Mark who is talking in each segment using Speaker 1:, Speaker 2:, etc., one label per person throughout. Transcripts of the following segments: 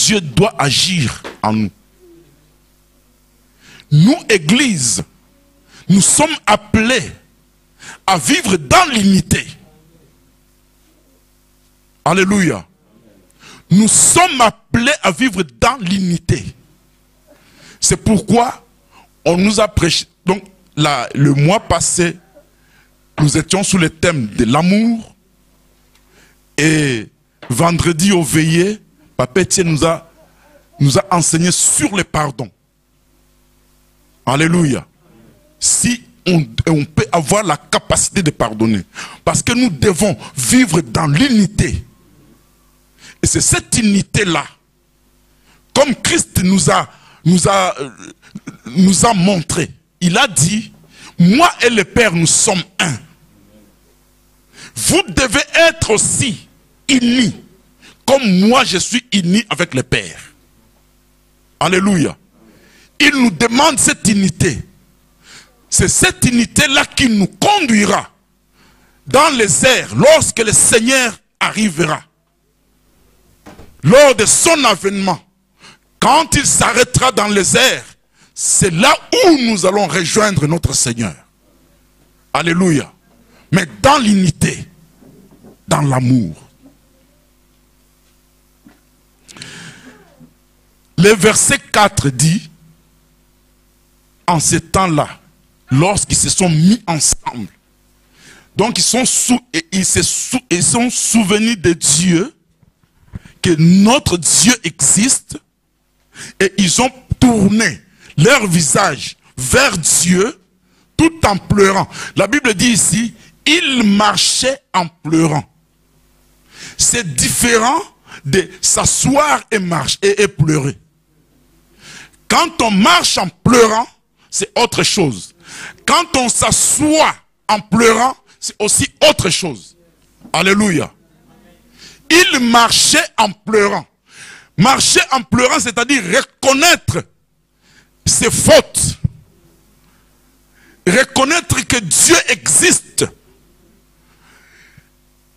Speaker 1: Dieu doit agir en nous. Nous, Église, nous sommes appelés à vivre dans l'unité. Alléluia. Nous sommes appelés à vivre dans l'unité. C'est pourquoi on nous a prêché. Donc, le mois passé, nous étions sous le thème de l'amour. Et vendredi au veillées, Papa Etienne nous a enseigné sur le pardon. Alléluia. Si on peut avoir la capacité de pardonner. Parce que nous devons vivre dans l'unité. Et c'est cette unité-là, comme Christ nous a montré. Il a dit, moi et le Père, nous sommes un. Vous devez être aussi unis, comme moi je suis uni avec le Père. Alléluia. Il nous demande cette unité. C'est cette unité-là qui nous conduira dans les airs lorsque le Seigneur arrivera. Lors de son avènement, quand il s'arrêtera dans les airs, c'est là où nous allons rejoindre notre Seigneur. Alléluia. Mais dans l'unité, dans l'amour. Le verset 4 dit, en ces temps-là, lorsqu'ils se sont mis ensemble, donc ils sont souvenus de Dieu, que notre Dieu existe, et ils ont tourné leur visage vers Dieu tout en pleurant. La Bible dit ici, ils marchaient en pleurant. C'est différent de s'asseoir et pleurer. Quand on marche en pleurant, c'est autre chose. Quand on s'assoit en pleurant, c'est aussi autre chose. Alléluia. Il marchait en pleurant. Marcher en pleurant, c'est-à-dire reconnaître ses fautes. Reconnaître que Dieu existe.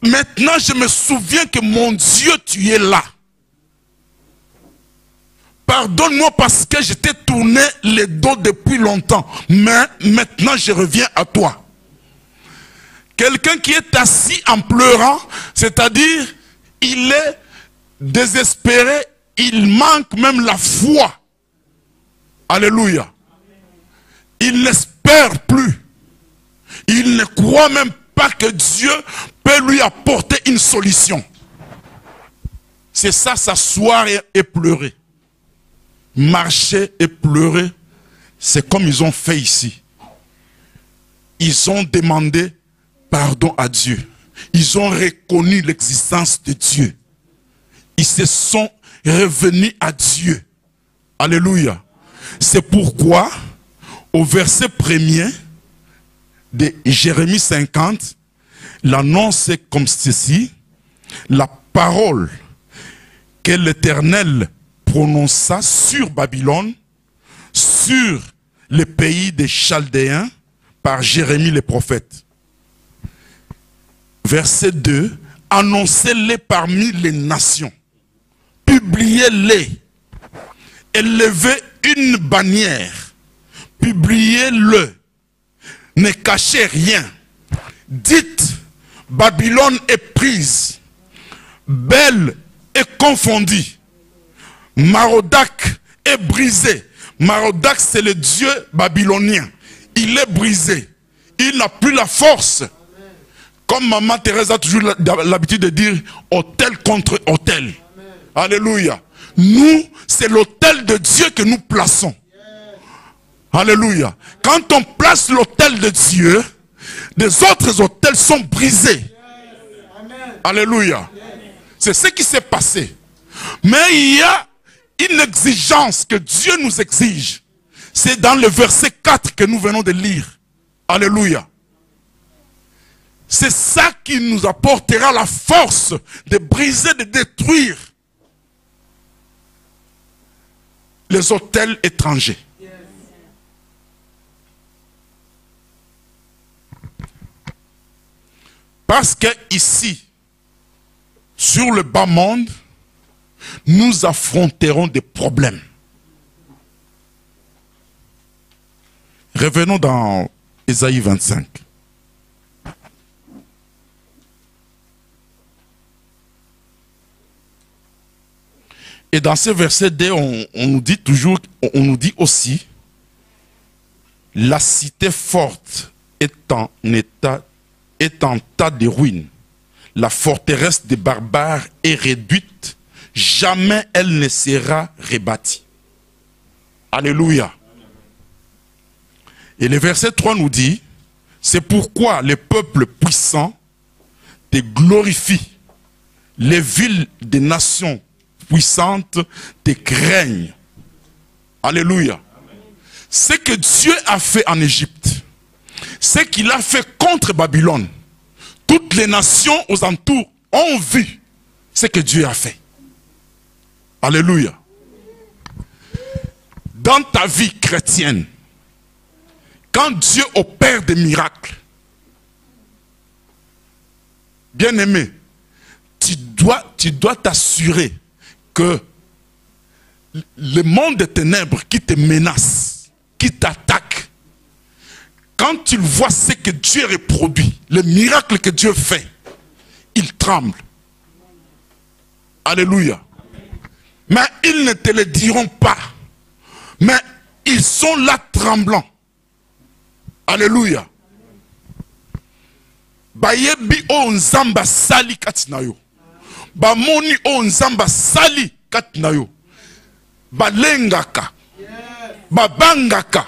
Speaker 1: Maintenant, je me souviens que mon Dieu, tu es là. Pardonne-moi parce que je t'ai tourné le dos depuis longtemps. Mais maintenant, je reviens à toi. Quelqu'un qui est assis en pleurant, c'est-à-dire, il est désespéré, il manque même la foi. Alléluia. Il n'espère plus. Il ne croit même pas que Dieu peut lui apporter une solution. C'est ça, s'asseoir et pleurer. Marcher et pleurer, c'est comme ils ont fait ici. Ils ont demandé pardon à Dieu. Ils ont reconnu l'existence de Dieu. Ils se sont revenus à Dieu. Alléluia. C'est pourquoi, au verset 1er de Jérémie 50, l'annonce est comme ceci. La parole que l'Éternel prononça sur Babylone, sur le pays des Chaldéens, par Jérémie le prophète. Verset 2, annoncez-les parmi les nations, publiez-les, élevez une bannière, publiez-le, ne cachez rien, dites, Babylone est prise, Bel est confondue, Marodac est brisé. Marodac, c'est le dieu babylonien. Il est brisé. Il n'a plus la force. Comme maman Thérèse a toujours l'habitude de dire, autel contre autel. Alléluia. Nous, c'est l'autel de Dieu que nous plaçons. Alléluia. Quand on place l'autel de Dieu, les autres autels sont brisés. Alléluia. C'est ce qui s'est passé. Mais il y a une exigence que Dieu nous exige. C'est dans le verset 4 que nous venons de lire. Alléluia. C'est ça qui nous apportera la force de briser, de détruire les autels étrangers. Parce que ici, sur le bas monde, nous affronterons des problèmes. Revenons dans Ésaïe 25. Et dans ce verset 2, on nous dit toujours, on nous dit aussi, la cité forte est en tas de ruines. La forteresse des barbares est réduite. Jamais elle ne sera rebâtie. Alléluia. Et le verset 3 nous dit, c'est pourquoi les peuples puissants te glorifient. Les villes des nations puissantes te craignent. Alléluia. Ce que Dieu a fait en Égypte, ce qu'il a fait contre Babylone, toutes les nations aux alentours ont vu ce que Dieu a fait. Alléluia. Dans ta vie chrétienne, quand Dieu opère des miracles, bien-aimé, tu dois t'assurer que le monde des ténèbres qui te menace, qui t'attaque, quand tu vois ce que Dieu reproduit, le miracle que Dieu fait, il tremble. Alléluia. Mais ils ne te le diront pas. Mais ils sont là tremblants. Alléluia. Bayebi o nzamba sali katinayo. Bamoni o nzamba sali katinayo. Balengaka. Babangaka.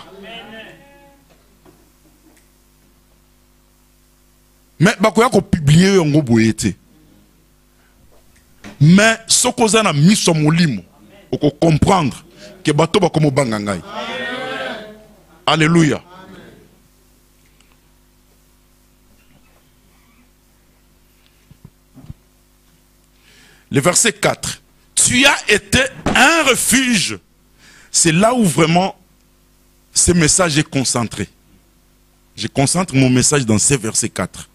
Speaker 1: Mais bakoya ko publier yongo boyete. Mais ce qu'on a mis sur mon limo, on peut comprendre que bato ba komo bangangai. Alléluia. Le verset 4. Tu as été un refuge. C'est là où vraiment ce message est concentré. Je concentre mon message dans ce verset 4.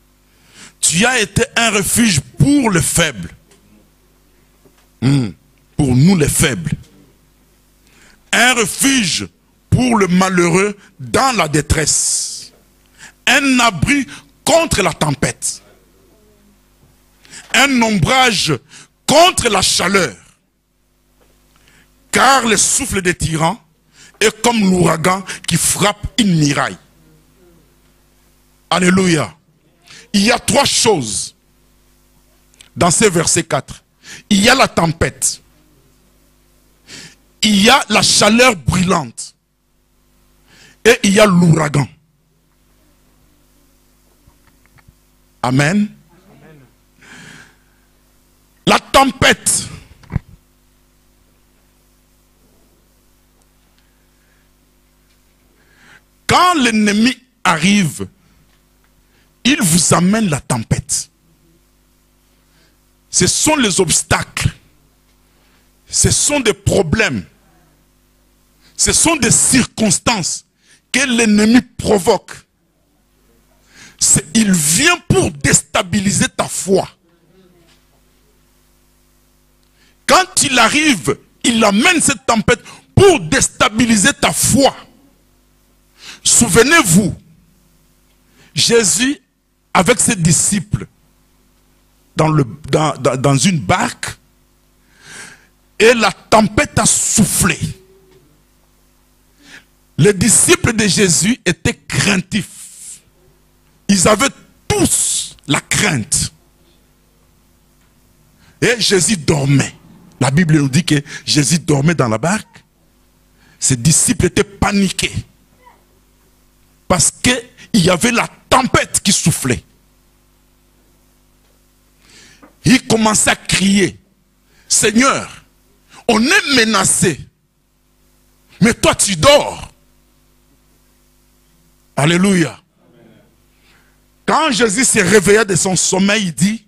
Speaker 1: Tu as été un refuge pour les faibles. Pour nous les faibles. Un refuge pour le malheureux dans la détresse. Un abri contre la tempête. Un ombrage contre la chaleur. Car le souffle des tyrans est comme l'ouragan qui frappe une muraille. Alléluia. Il y a trois choses dans ce verset 4. Il y a la tempête. Il y a la chaleur brûlante. Et il y a l'ouragan. Amen. La tempête. Quand l'ennemi arrive, il vous amène la tempête. Ce sont les obstacles. Ce sont des problèmes. Ce sont des circonstances que l'ennemi provoque. Il vient pour déstabiliser ta foi. Quand il arrive, il amène cette tempête pour déstabiliser ta foi. Souvenez-vous, Jésus, avec ses disciples, dans une barque, et la tempête a soufflé. Les disciples de Jésus étaient craintifs. Ils avaient tous la crainte. Et Jésus dormait. La Bible nous dit que Jésus dormait dans la barque. Ses disciples étaient paniqués. Parce qu'il y avait la tempête qui soufflait. Il commençait à crier, Seigneur, on est menacé. Mais toi tu dors. Alléluia. Quand Jésus s'est réveillé de son sommeil, il dit,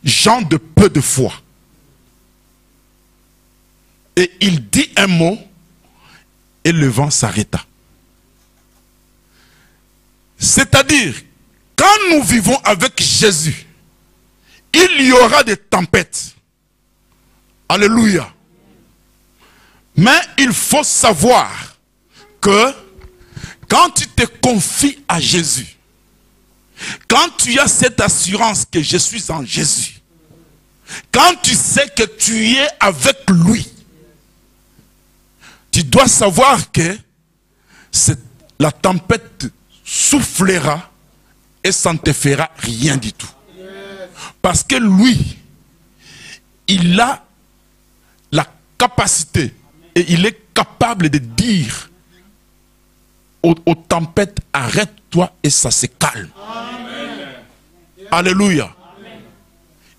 Speaker 1: gens de peu de foi. Et il dit un mot, et le vent s'arrêta. C'est-à-dire, quand nous vivons avec Jésus, il y aura des tempêtes. Alléluia. Mais il faut savoir que quand tu te confies à Jésus, quand tu as cette assurance que je suis en Jésus, quand tu sais que tu es avec lui, tu dois savoir que la tempête soufflera et ça ne te fera rien du tout. Parce que lui, il a la capacité et il est capable de dire aux tempêtes, arrête-toi et ça se calme. Amen. Alléluia. Amen.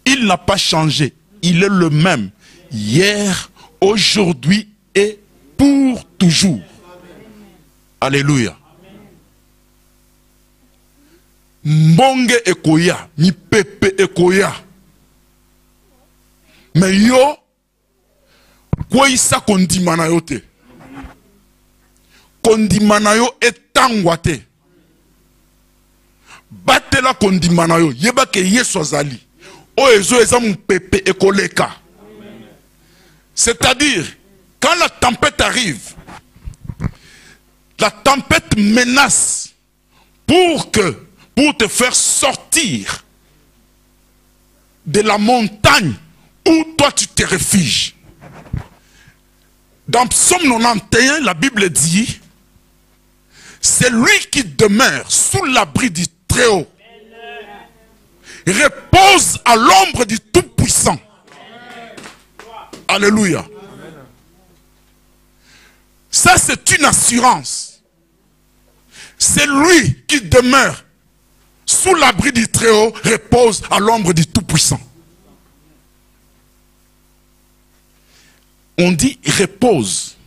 Speaker 1: Il n'a pas changé. Il est le même hier, aujourd'hui et pour toujours. Amen. Alléluia. Mbonge ekoya, mi pepe ekoya. Mais yo, kwa isa kondimana yo te. Kondimana yo etangwa te. Batela kondimana yo, yeba ke yeso azali. O ezo eza mpepe ekoleka. C'est-à-dire, quand la tempête arrive, la tempête menace pour te faire sortir de la montagne où toi tu te réfugies. Dans Psaume 91, la Bible dit, c'est lui qui demeure sous l'abri du Très-Haut, repose à l'ombre du Tout-Puissant. Alléluia. Ça c'est une assurance. C'est lui qui demeure sous l'abri du Très-Haut, repose à l'ombre du Tout-Puissant. On dit repose.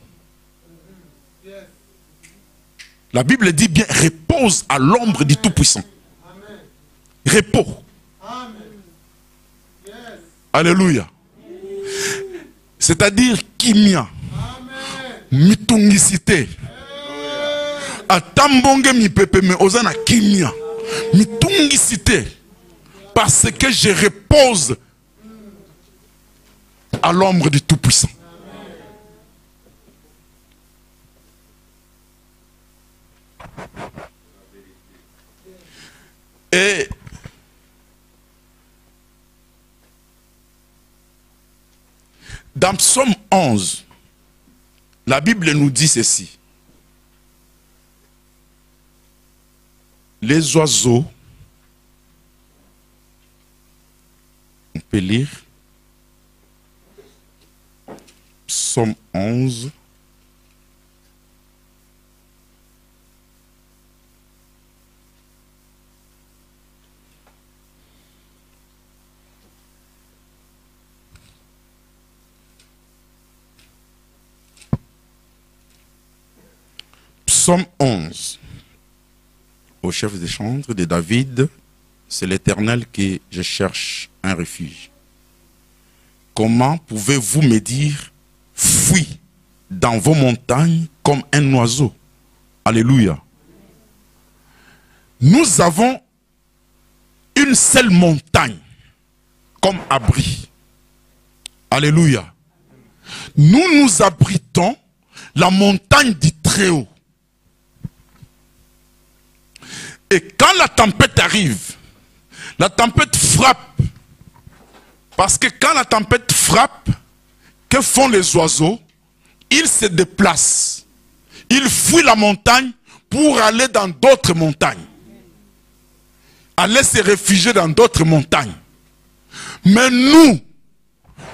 Speaker 1: La Bible dit bien repose à l'ombre du Tout-Puissant. Repos. Alléluia. C'est-à-dire kimia. Mitungicité. Atambonge mi pepe me ozana kimia. Mitungicité. Parce que je repose à l'ombre du Tout-Puissant. Et dans Psaume 11, la Bible nous dit ceci. Les oiseaux, on peut lire, Psaume 11, Psaume 11, au chef des chantres de David, c'est l'Éternel que je cherche un refuge. Comment pouvez-vous me dire, fuis dans vos montagnes comme un oiseau? Alléluia. Nous avons une seule montagne comme abri. Alléluia. Nous nous abritons la montagne du Très-Haut. Et quand la tempête arrive, la tempête frappe. Parce que quand la tempête frappe, que font les oiseaux? Ils se déplacent. Ils fuient la montagne pour aller dans d'autres montagnes. Aller se réfugier dans d'autres montagnes. Mais nous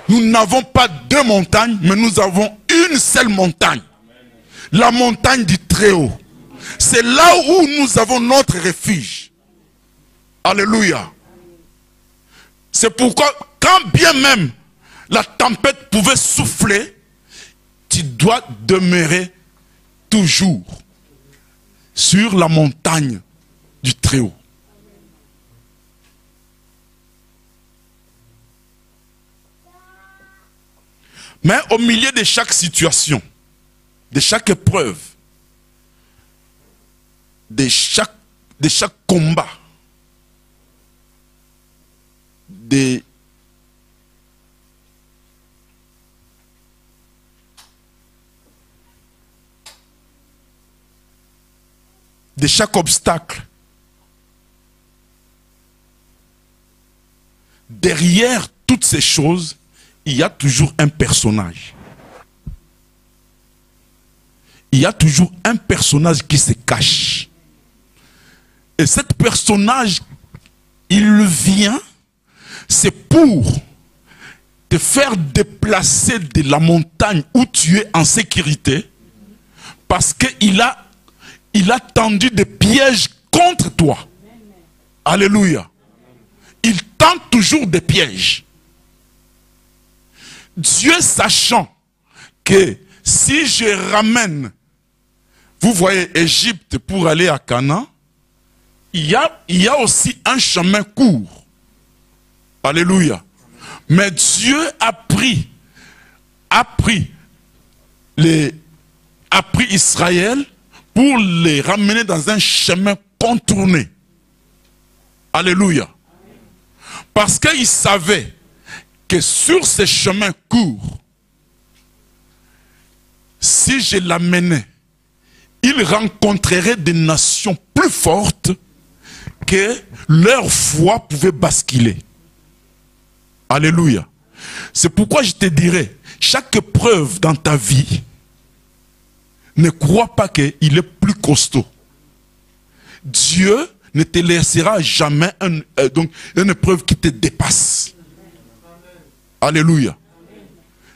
Speaker 1: n'avons pas deux montagnes, mais nous avons une seule montagne. La montagne du Très-Haut. C'est là où nous avons notre refuge. Alléluia. C'est pourquoi, quand bien même la tempête pouvait souffler, tu dois demeurer toujours sur la montagne du Très-Haut. Mais au milieu de chaque situation, de chaque épreuve, de chaque combat, de chaque obstacle, derrière toutes ces choses, il y a toujours un personnage. Il y a toujours un personnage qui se cache. Et cet personnage, il vient, c'est pour te faire déplacer de la montagne où tu es en sécurité, parce qu'il a tendu des pièges contre toi. Alléluia. Il tend toujours des pièges. Dieu sachant que si je ramène, vous voyez, Égypte pour aller à Canaan, il y a aussi un chemin court. Alléluia. Mais Dieu a pris Israël pour les ramener dans un chemin contourné. Alléluia. Parce qu'il savait que sur ce chemin court, si je l'amenais, il rencontrerait des nations plus fortes que leur foi pouvait basculer. Alléluia. C'est pourquoi je te dirais, chaque épreuve dans ta vie, ne crois pas qu'il est plus costaud. Dieu ne te laissera jamais une épreuve qui te dépasse. Alléluia.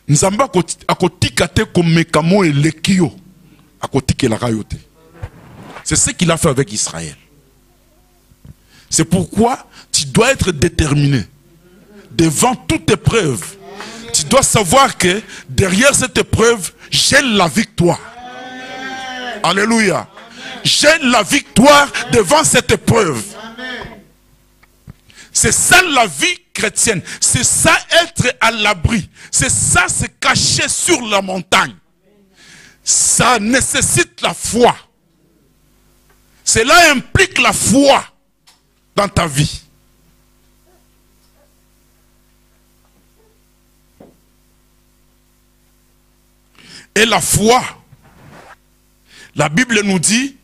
Speaker 1: Nzamba akotikate komekamo et lekio akotike la rayote. C'est ce qu'il a fait avec Israël. C'est pourquoi tu dois être déterminé devant toute épreuve. Tu dois savoir que derrière cette épreuve, j'ai la victoire. Alléluia. J'ai la victoire devant cette épreuve. C'est ça la vie chrétienne. C'est ça être à l'abri. C'est ça se cacher sur la montagne. Ça nécessite la foi. Cela implique la foi dans ta vie. Et la foi, la Bible nous dit,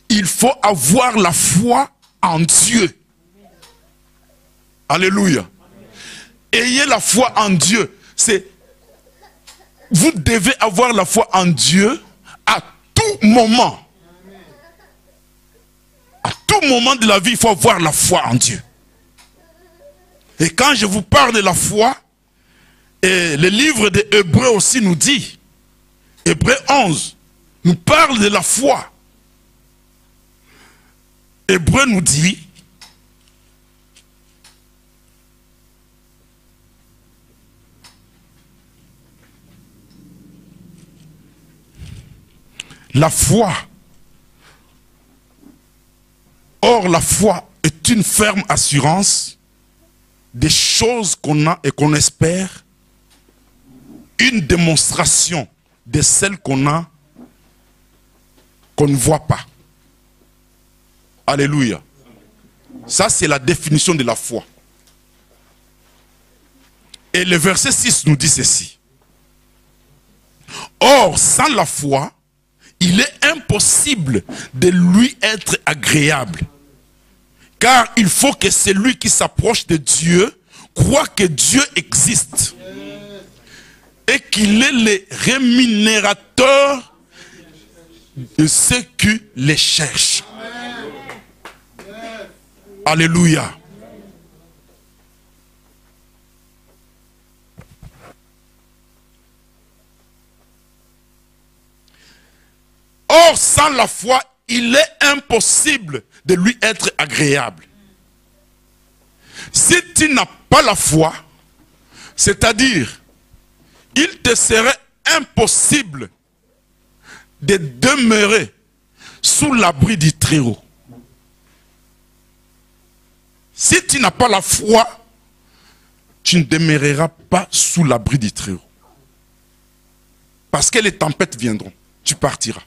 Speaker 1: il faut avoir la foi en Dieu. Alléluia. Ayez la foi en Dieu. Vous devez avoir la foi en Dieu à tout moment. À tout moment de la vie, il faut avoir la foi en Dieu. Et quand je vous parle de la foi, et le livre des Hébreux aussi nous dit, Hébreux 11, nous parle de la foi. Hébreux nous dit, la foi. Or, la foi est une ferme assurance des choses qu'on a et qu'on espère, une démonstration de celles qu'on a, qu'on ne voit pas. Alléluia. Ça, c'est la définition de la foi. Et le verset 6 nous dit ceci. Or, sans la foi, il est impossible de lui être agréable. Car il faut que celui qui s'approche de Dieu croit que Dieu existe. Et qu'il est le rémunérateur de ceux qui les cherchent. Alléluia. Or, sans la foi, il est impossible de lui être agréable. Si tu n'as pas la foi, c'est-à-dire, il te serait impossible de demeurer sous l'abri du Très-Haut. Si tu n'as pas la foi, tu ne demeureras pas sous l'abri du Très-Haut. Parce que les tempêtes viendront, tu partiras.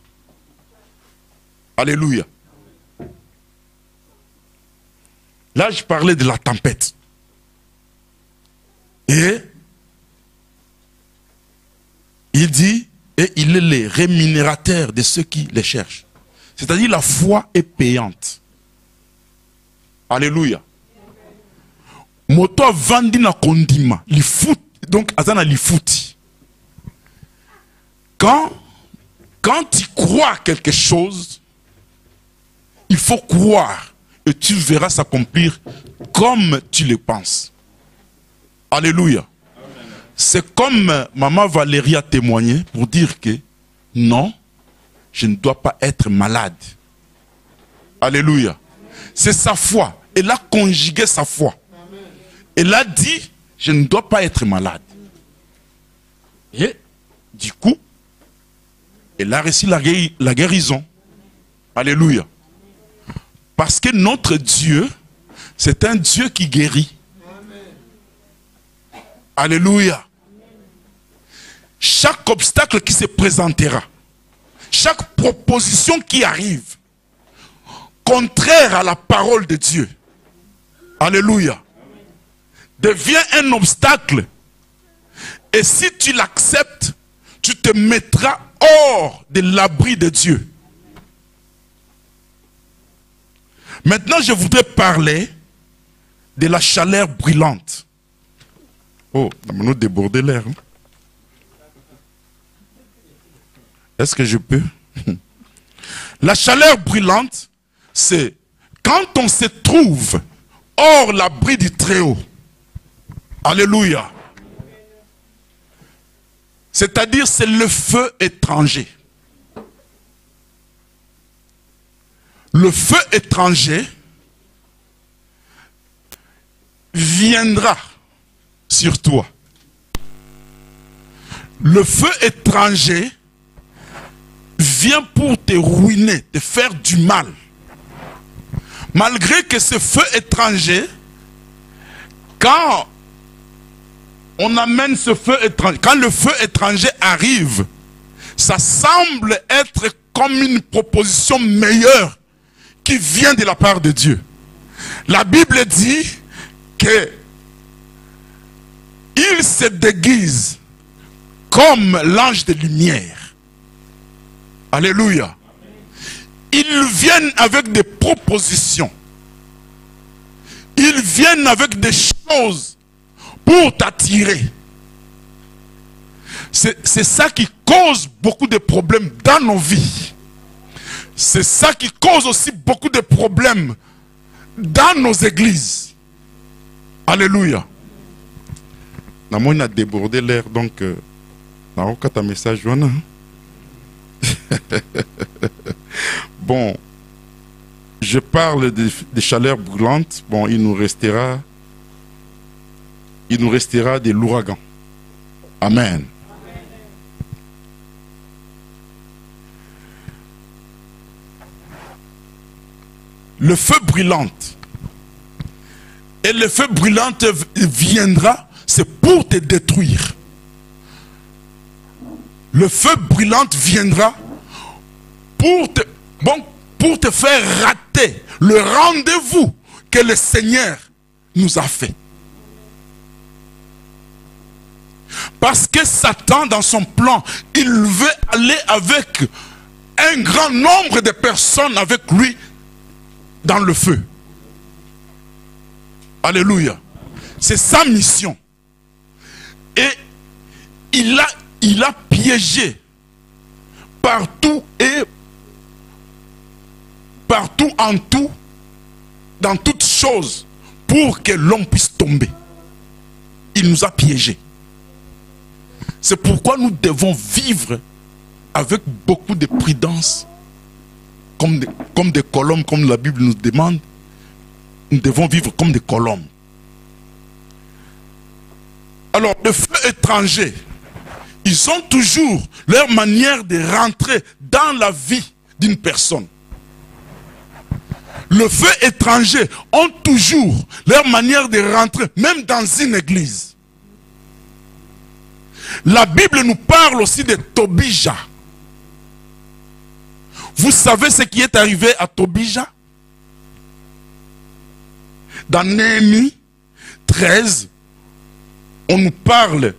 Speaker 1: Alléluia. Là, je parlais de la tempête. Et il dit, et il est le rémunérateur de ceux qui les cherchent. C'est-à-dire la foi est payante. Alléluia. Moto vandi na kondima. Donc, azana lifuti. Quand tu crois quelque chose, il faut croire et tu verras s'accomplir comme tu le penses. Alléluia. C'est comme maman Valérie a témoigné pour dire que non, je ne dois pas être malade. Alléluia. C'est sa foi. Elle a conjugué sa foi. Elle a dit, je ne dois pas être malade. Et du coup, elle a reçu la guérison. Alléluia. Parce que notre Dieu, c'est un Dieu qui guérit. Alléluia. Chaque obstacle qui se présentera, chaque proposition qui arrive, contraire à la parole de Dieu, alléluia, devient un obstacle. Et si tu l'acceptes, tu te mettras hors de l'abri de Dieu. Maintenant, je voudrais parler de la chaleur brûlante. Oh, on a débordé l'air. Hein? Est-ce que je peux? La chaleur brûlante, c'est quand on se trouve hors l'abri du Très-Haut. Alléluia. C'est-à-dire, c'est le feu étranger. Le feu étranger viendra sur toi. Le feu étranger vient pour te ruiner, te faire du mal. Malgré que ce feu étranger, quand on amène ce feu étranger, quand le feu étranger arrive, ça semble être comme une proposition meilleure qui vient de la part de Dieu. La Bible dit que il se déguise comme l'ange de lumière. Alléluia. Ils viennent avec des propositions. Ils viennent avec des choses pour t'attirer. C'est ça qui cause beaucoup de problèmes dans nos vies. C'est ça qui cause aussi beaucoup de problèmes dans nos églises. Alléluia. On a débordé l'air, donc on a un message. Bon, je parle de chaleur brûlante. Bon, il nous restera de l'ouragan. Amen. Le feu brûlant. Et le feu brûlant viendra, c'est pour te détruire. Le feu brûlant viendra pour te faire rater le rendez-vous que le Seigneur nous a fait. Parce que Satan, dans son plan, il veut aller avec un grand nombre de personnes avec lui dans le feu. Alléluia. C'est sa mission. Et il a piégé partout et partout en tout, dans toutes choses, pour que l'homme puisse tomber. Il nous a piégés. C'est pourquoi nous devons vivre avec beaucoup de prudence, comme des colombes, comme la Bible nous demande. Nous devons vivre comme des colombes. Alors, les feux étrangers, ils ont toujours leur manière de rentrer dans la vie d'une personne. Le feu étranger ont toujours leur manière de rentrer, même dans une église. La Bible nous parle aussi de Tobija. Vous savez ce qui est arrivé à Tobija? Dans Néhémie 13, on nous parle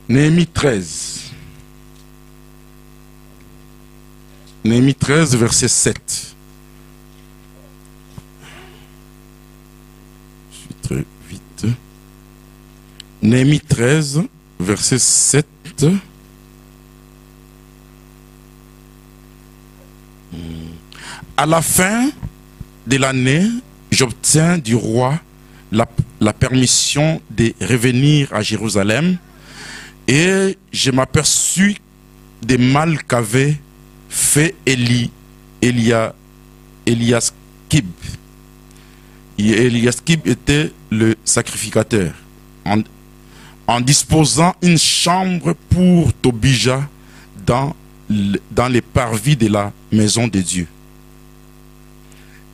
Speaker 1: Néhémie 13. Néhémie 13, verset 7. Je suis très vite. Néhémie 13, verset 7. À la fin de l'année, j'obtiens du roi la permission de revenir à Jérusalem et je m'aperçus des mal qu'avait fait Eliaskib. Eliaskib était le sacrificateur en disposant une chambre pour Tobija dans les parvis de la maison de Dieu.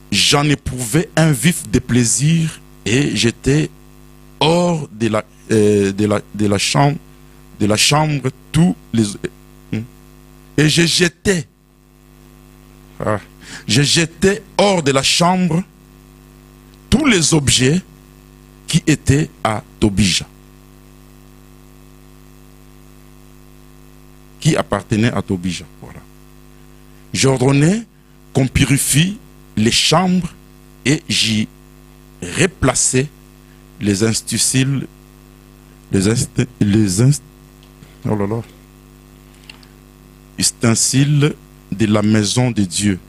Speaker 1: J'en éprouvais un vif déplaisir et j'étais hors de la chambre tous les et je jetais hors de la chambre tous les objets qui étaient à Tobija, qui appartenaient à Tobija. Voilà. J'ordonnais qu'on purifie les chambres et j'y replaçais les ustensiles, ustensiles de la maison de Dieu,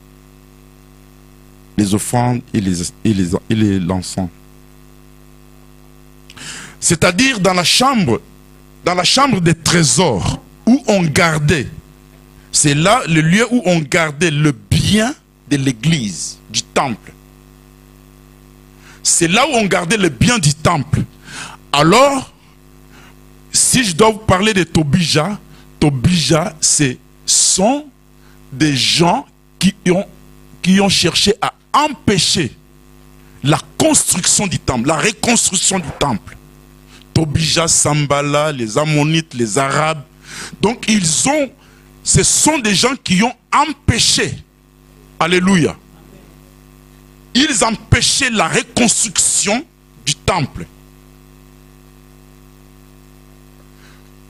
Speaker 1: les offrandes et l'encens. C'est-à-dire dans la chambre des trésors où on gardait, c'est là le lieu où on gardait le bien de l'église, du temple. C'est là où on gardait le bien du temple. Alors, si je dois vous parler de Tobija, ce sont des gens qui ont cherché à empêcher la construction du temple, la reconstruction du temple. Tobija, Sambala, les Ammonites, les Arabes. Donc ce sont des gens qui ont empêché, alléluia, ils empêchaient la reconstruction du temple.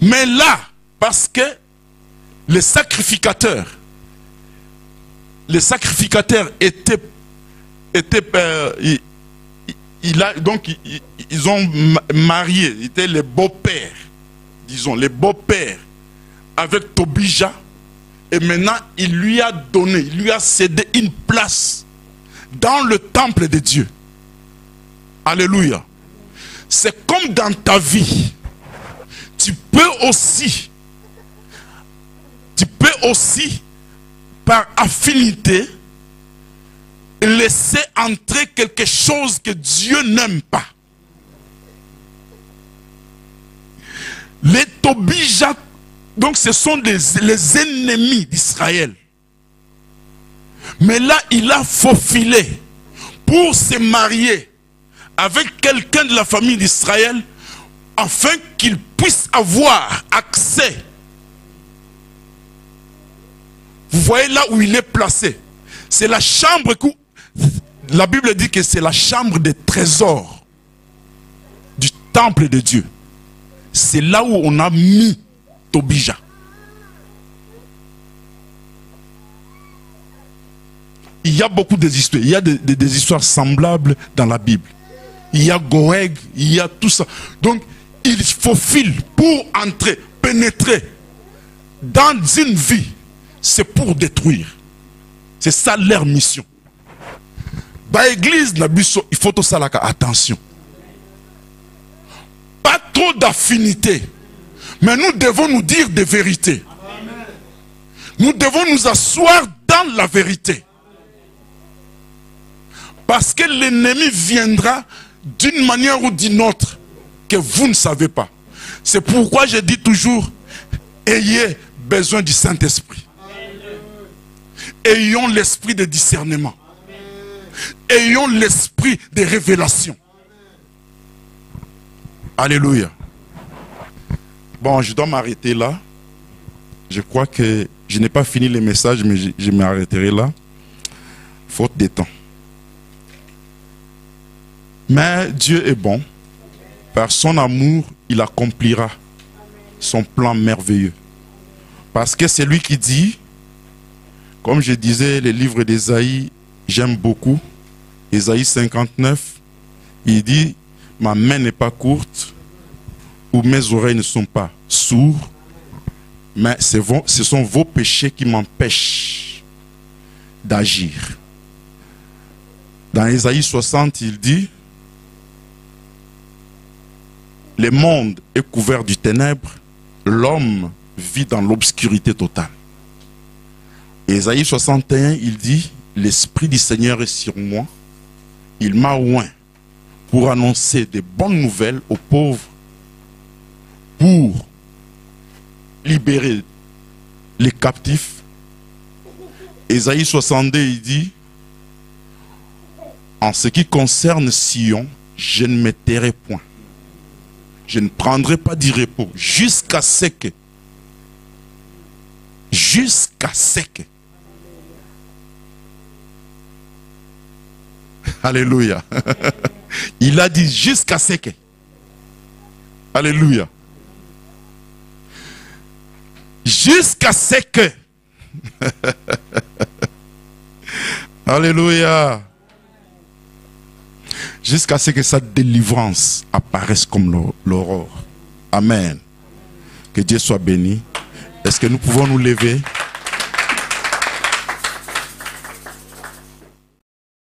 Speaker 1: Mais là, parce que les sacrificateurs étaient ils ont marié, ils étaient les beaux-pères, disons, les beaux-pères avec Tobija, et maintenant il lui a cédé une place dans le temple de Dieu. Alléluia. C'est comme dans ta vie, tu peux aussi par affinité laisser entrer quelque chose que Dieu n'aime pas. Les Tobija, donc ce sont les ennemis d'Israël. Mais là, il a faufilé pour se marier avec quelqu'un de la famille d'Israël afin qu'il puisse avoir accès. Vous voyez là où il est placé. C'est la chambre que la Bible dit que c'est la chambre des trésors du temple de Dieu. C'est là où on a mis Tobija. Il y a beaucoup d'histoires. Il y a des histoires semblables dans la Bible. Il y a Goeg, il y a tout ça. Donc, il faufile pour entrer, pénétrer dans une vie. C'est pour détruire. C'est ça leur mission. Bah, église, il faut tout ça là, attention. Pas trop d'affinité. Mais nous devons nous dire des vérités. Nous devons nous asseoir dans la vérité. Parce que l'ennemi viendra d'une manière ou d'une autre que vous ne savez pas. C'est pourquoi je dis toujours, ayez besoin du Saint-Esprit. Ayons l'esprit de discernement. Ayons l'esprit de révélation. Alléluia. Bon, je dois m'arrêter là. Je crois que je n'ai pas fini les messages, mais je m'arrêterai là. Faute de temps. Mais Dieu est bon. Par son amour, il accomplira son plan merveilleux. Parce que c'est lui qui dit, comme je disais, les livres d'Ésaïe, j'aime beaucoup. Ésaïe 59, il dit, ma main n'est pas courte, ou mes oreilles ne sont pas sourdes, mais ce sont vos péchés qui m'empêchent d'agir. Dans Ésaïe 60, il dit, le monde est couvert du ténèbre, l'homme vit dans l'obscurité totale. Ésaïe 61, il dit, l'Esprit du Seigneur est sur moi, il m'a oint pour annoncer des bonnes nouvelles aux pauvres, pour libérer les captifs. Ésaïe 62, il dit, en ce qui concerne Sion, je ne me tairai point. Je ne prendrai pas du repos jusqu'à ce que, alléluia. Il a dit jusqu'à ce que. Alléluia. Jusqu'à ce que. Alléluia. Jusqu'à ce que sa délivrance apparaisse comme l'aurore. Amen. Que Dieu soit béni. Est-ce que nous pouvons nous lever?